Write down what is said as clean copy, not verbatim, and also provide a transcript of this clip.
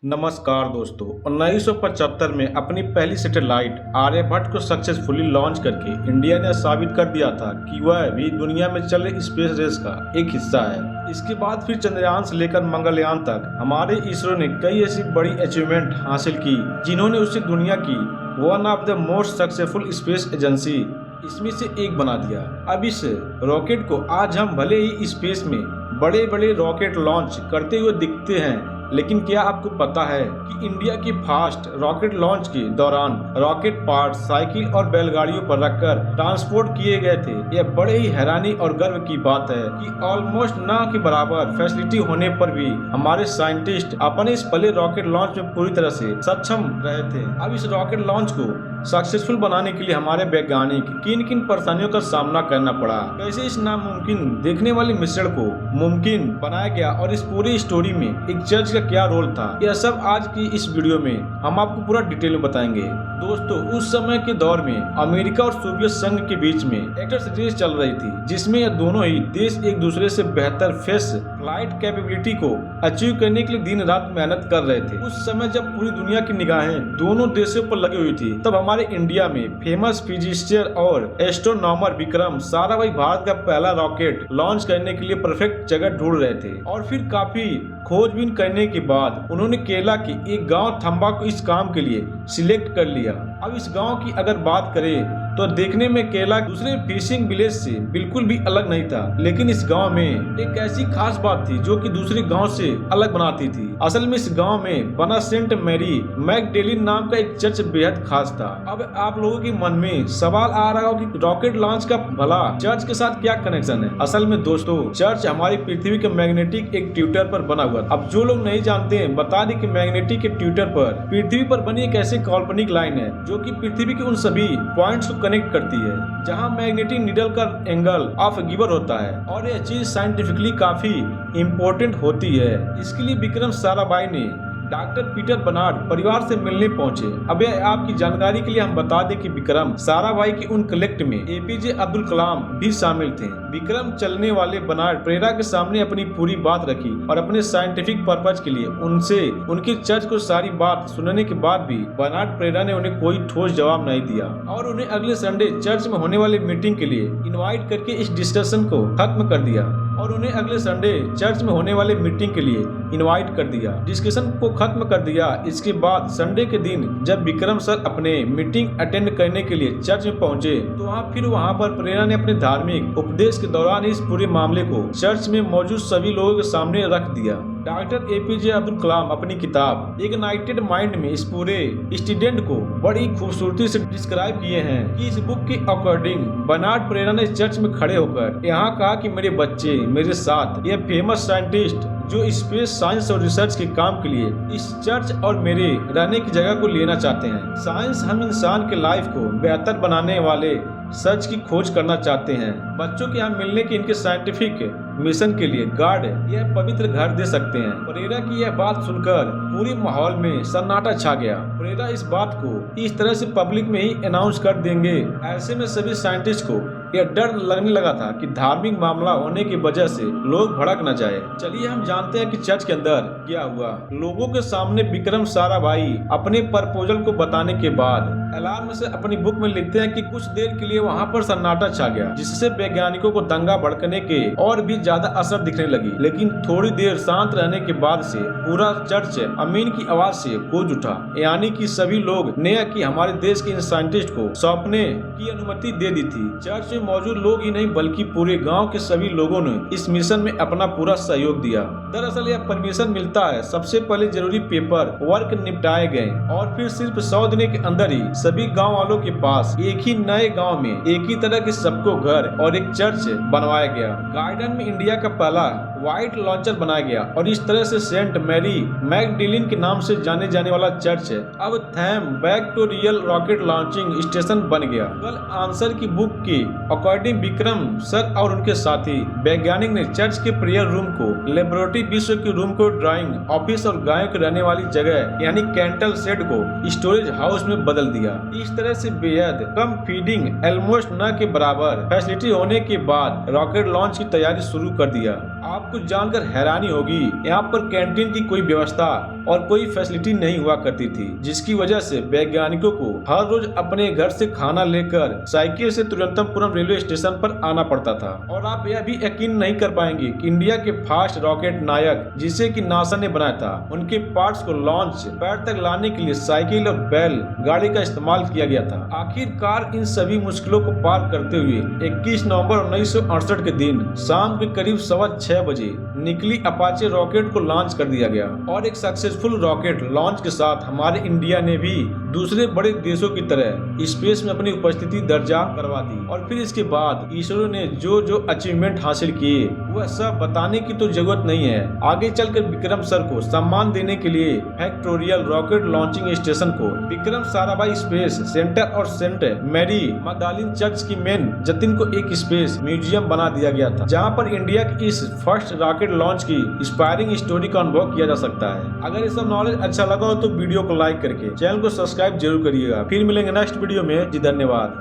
नमस्कार दोस्तों। 1975 में अपनी पहली सैटेलाइट आर्यभट्ट को सक्सेसफुली लॉन्च करके इंडिया ने साबित कर दिया था कि वह भी दुनिया में चल रही स्पेस रेस का एक हिस्सा है। इसके बाद फिर चंद्रयान से लेकर मंगलयान तक हमारे इसरो ने कई ऐसी बड़ी अचीवमेंट हासिल की जिन्होंने उसे दुनिया की one of the most successful space agency इसमें से एक बना दिया। अब इस रॉकेट को आज हम भले ही स्पेस में बड़े बड़े रॉकेट लॉन्च करते हुए दिखते हैं, लेकिन क्या आपको पता है कि इंडिया की फास्ट रॉकेट लॉन्च के दौरान रॉकेट पार्ट साइकिल और बैलगाड़ियों पर रखकर ट्रांसपोर्ट किए गए थे। यह बड़े ही हैरानी और गर्व की बात है कि ऑलमोस्ट न के बराबर फैसिलिटी होने पर भी हमारे साइंटिस्ट अपने इस पहले रॉकेट लॉन्च में पूरी तरह से सक्षम रहे थे। अब इस रॉकेट लॉन्च को सक्सेसफुल बनाने के लिए हमारे वैज्ञानिक किन किन परेशानियों का सामना करना पड़ा, कैसे इस नामुमकिन देखने वाले मिश्रण को मुमकिन बनाया गया और इस पूरी स्टोरी में एक चर्च का क्या रोल था, यह सब आज की इस वीडियो में हम आपको पूरा डिटेल में बताएंगे। दोस्तों, उस समय के दौर में अमेरिका और सोवियत संघ के बीच में एक्टर्स रेस चल रही थी, जिसमें यह दोनों ही देश एक दूसरे से बेहतर फेस फ्लाइट कैपेबिलिटी को अचीव करने के लिए दिन रात मेहनत कर रहे थे। उस समय जब पूरी दुनिया की निगाहें दोनों देशों पर लगी हुई थी, तब हमारे इंडिया में फेमस फिजिसिस्ट और एस्ट्रोनॉमर विक्रम साराभाई भारत का पहला रॉकेट लॉन्च करने के लिए परफेक्ट जगह ढूंढ रहे थे। और फिर काफी खोजबीन करने के बाद उन्होंने केरला के एक गांव थम्बा को इस काम के लिए सिलेक्ट कर लिया। अब इस गांव की अगर बात करें तो देखने में केरला दूसरे फिशिंग विलेज से बिल्कुल भी अलग नहीं था, लेकिन इस गांव में एक ऐसी खास बात थी जो कि दूसरे गांव से अलग बनाती थी। असल में इस गांव में बना सेंट मैरी मैगडेलिन नाम का एक चर्च बेहद खास था। अब आप लोगों के मन में सवाल आ रहा हो कि रॉकेट लॉन्च का भला चर्च के साथ क्या कनेक्शन है। असल में दोस्तों, चर्च हमारी पृथ्वी के मैग्नेटिक एक ट्यूटर पर बना हुआ था। अब जो लोग नहीं जानते हैं, बता दें कि मैग्नेटिक के ट्यूटर पर पृथ्वी पर बनी एक ऐसी काल्पनिक लाइन है जो कि पृथ्वी के उन सभी पॉइंट्स को कनेक्ट करती है जहां मैग्नेटिक नीडल का एंगल ऑफ गिवर होता है, और यह चीज साइंटिफिकली काफी इम्पोर्टेंट होती है। इसके लिए विक्रम साराभाई ने डॉक्टर पीटर बर्नार्ड परिवार से मिलने पहुंचे। अब आपकी जानकारी के लिए हम बता दें कि विक्रम साराभाई की उन कलेक्ट में एपीजे अब्दुल कलाम भी शामिल थे। विक्रम चलने वाले बर्नार्ड प्रेरा के सामने अपनी पूरी बात रखी और अपने साइंटिफिक पर्पज के लिए उनसे उनके चर्च को सारी बात सुनने के बाद भी बर्नार्ड प्रेरा ने उन्हें कोई ठोस जवाब नहीं दिया और उन्हें अगले संडे चर्च में होने वाली मीटिंग के लिए इन्वाइट करके इस डिस्कशन को खत्म कर दिया और उन्हें अगले संडे चर्च में होने वाले मीटिंग के लिए इनवाइट कर दिया, डिस्कशन को खत्म कर दिया। इसके बाद संडे के दिन जब विक्रम सर अपने मीटिंग अटेंड करने के लिए चर्च में पहुंचे तो वहाँ पर प्रेरणा ने अपने धार्मिक उपदेश के दौरान इस पूरे मामले को चर्च में मौजूद सभी लोगों के सामने रख दिया। डॉक्टर एपीजे अब्दुल कलाम अपनी किताब इग्नाइटेड माइंड में इस पूरे इंसिडेंट को बड़ी खूबसूरती से डिस्क्राइब किए हैं कि इस बुक के अकॉर्डिंग बर्नार्ड प्रेरणा ने चर्च में खड़े होकर यहाँ कहा कि मेरे बच्चे मेरे साथ ये फेमस साइंटिस्ट जो स्पेस साइंस और रिसर्च के काम के लिए इस चर्च और मेरे रहने की जगह को लेना चाहते हैं। साइंस हम इंसान के लाइफ को बेहतर बनाने वाले सच की खोज करना चाहते हैं। बच्चों के यहाँ मिलने के इनके साइंटिफिक मिशन के लिए गॉड यह पवित्र घर दे सकते हैं। प्रेरा की यह बात सुनकर पूरे माहौल में सन्नाटा छा गया। प्रेरा इस बात को इस तरह से पब्लिक में ही अनाउंस कर देंगे, ऐसे में सभी साइंटिस्ट को यह डर लगने लगा था कि धार्मिक मामला होने की वजह से लोग भड़क न जाए। चलिए हम जानते हैं कि चर्च के अंदर क्या हुआ। लोगों के सामने विक्रम साराभाई अपने प्रपोजल को बताने के बाद अलार्म से अपनी बुक में लिखते हैं कि कुछ देर के लिए वहाँ पर सन्नाटा छा गया, जिससे वैज्ञानिकों को दंगा भड़कने के और भी ज्यादा असर दिखने लगी। लेकिन थोड़ी देर शांत रहने के बाद से पूरा चर्च अमीन की आवाज से गूंज उठा, यानी कि सभी लोग ने कि हमारे देश के इन साइंटिस्ट को सौंपने की अनुमति दे दी थी। चर्च में मौजूद लोग ही नहीं बल्कि पूरे गांव के सभी लोगों ने इस मिशन में अपना पूरा सहयोग दिया। दरअसल यह परमिशन मिलता है सबसे पहले जरूरी पेपर वर्क निपटाए गए और फिर सिर्फ 100 दिन के अंदर ही सभी गांव वालों के पास एक ही नए गांव में एक ही तरह के सबको घर और एक चर्च बनवाया गया। गार्डन में इंडिया का पहला व्हाइट लॉन्चर बनाया गया और इस तरह से सेंट मैरी मैगडेलिन के नाम से जाने जाने वाला चर्च अब थैम back to real rocket launching station बन गया। कल आंसर की बुक के अकॉर्डिंग विक्रम सर और उनके साथी वैज्ञानिक ने चर्च के प्रेयर रूम को लेबोरेटरी, विश्व के रूम को ड्राइंग ऑफिस और गायों के रहने वाली जगह यानी कैंटल शेड को स्टोरेज हाउस में बदल दिया। इस तरह से बेहद कम फीडिंग ऑलमोस्ट न के बराबर फैसिलिटी होने के बाद रॉकेट लॉन्च की तैयारी शुरू कर दिया। आप आपको जानकर हैरानी होगी, यहाँ पर कैंटीन की कोई व्यवस्था और कोई फैसिलिटी नहीं हुआ करती थी, जिसकी वजह से वैज्ञानिकों को हर रोज अपने घर से खाना लेकर साइकिल से तिरुवनंतपुरम रेलवे स्टेशन पर आना पड़ता था। और आप यह भी यकीन नहीं कर पाएंगे कि इंडिया के फास्ट रॉकेट नायक, जिसे कि नासा ने बनाया था, उनके पार्ट्स को लॉन्च पैड तक लाने के लिए साइकिल और बैल गाड़ी का इस्तेमाल किया गया था। आखिरकार इन सभी मुश्किलों को पार करते हुए 21 नवंबर 1968 के दिन शाम के करीब 6:15 बजे निकली अपाचे रॉकेट को लॉन्च कर दिया गया। और एक सक्सेसफुल रॉकेट लॉन्च के साथ हमारे इंडिया ने भी दूसरे बड़े देशों की तरह स्पेस में अपनी उपस्थिति दर्जा करवा दी। और फिर इसके बाद इसरो ने जो जो अचीवमेंट हासिल किए वह सब बताने की तो जरूरत नहीं है। आगे चलकर विक्रम सर को सम्मान देने के लिए फैक्टोरियल रॉकेट लॉन्चिंग स्टेशन को विक्रम साराभाई स्पेस सेंटर और सेंट मैरी मैगदलीन चर्च की मेन जतिन को एक स्पेस म्यूजियम बना दिया गया था, जहां पर इंडिया की इस फर्स्ट रॉकेट लॉन्च की इंस्पायरिंग स्टोरी का अनुभव किया जा सकता है। अगर ये सब नॉलेज अच्छा लगा हो तो वीडियो को लाइक करके चैनल को सब्सक्राइब जरूर करिएगा। फिर मिलेंगे नेक्स्ट वीडियो में। जी धन्यवाद।